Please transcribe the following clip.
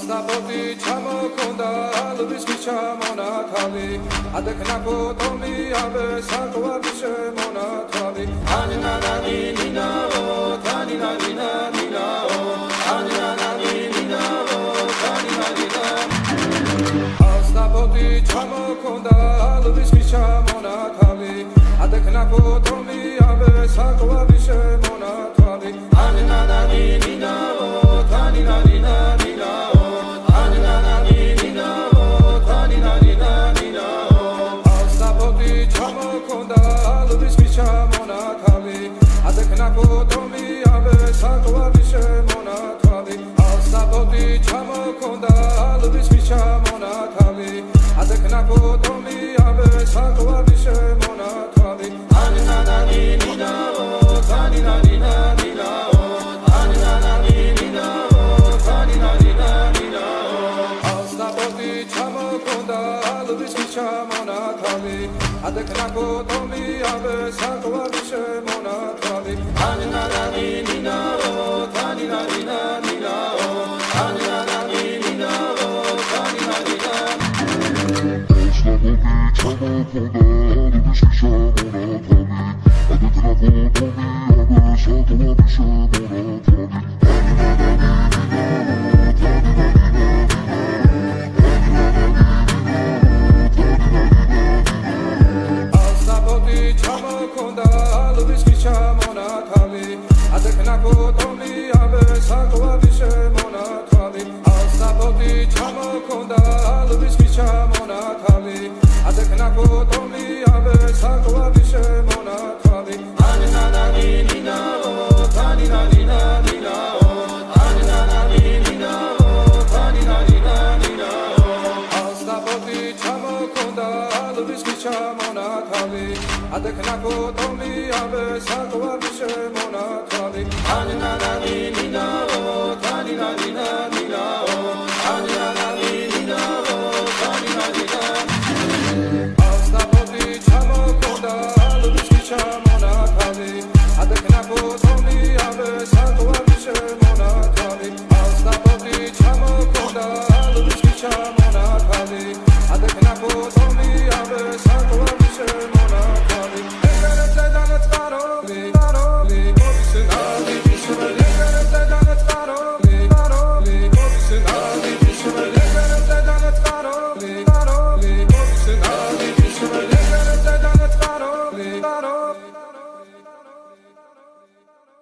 ასნაფოთი ჩამოქონდა ალვის ჩამონათალი ადექნა ფოტომი აბე საკვარი შემონათალი ანინანანი ნინაო თანინანინა ნინაო ანინანანი ნინაო თანინანინა ასნაფოთი ჩამოქონდა ალვის ჩამონათალი ადექნა ფოტომი აბე საკვარი შემონათალი ანინანანი ნინაო თანინანინა ნინაო ანინანანი ნინაო თანინანინა ნინაო ასნაფოთი ჩამოქონდა ალვის ჩამონათალი ადექნა ფოტომი აბე საკვარი შემონათალი ასნაფოთი ჩამოქონდა ალვის ჩამონათალი ადექნა ფოტომი აბე საკვარი შემონათალი ანინანანი ნინაო თანინანინა ნინაო ანინანანი ნინაო თანინანინა ნინაო ასნაფოთი ჩამოქონდა ალვის ჩამონათალი ადექნა ფოტომი აბე საკვარი შემონათალი ანინანანი ნინაო თანინანინა ნინაო ანინანანი ნინაო თანინანინა ასნაფოთი ჩამოქონდა ალვის ჩამონათალი ადექნა ფოტომი აბე საკვარი შემონათალი ასნაფოთი ჩამოქონდა ალვის ჩამონათალი ადექნა ფოტომი აბე საკვარი შემონათალი ანინანანი ნინაო თანინანინა ნინაო ანინანანი ნინაო თანინანინა ნინაო ასნაფოთი ჩამოქონდა ალვის ჩამონათალი ადექნა ფოტომი აბე საკვარი შემონათალი ანინანანი ნინაო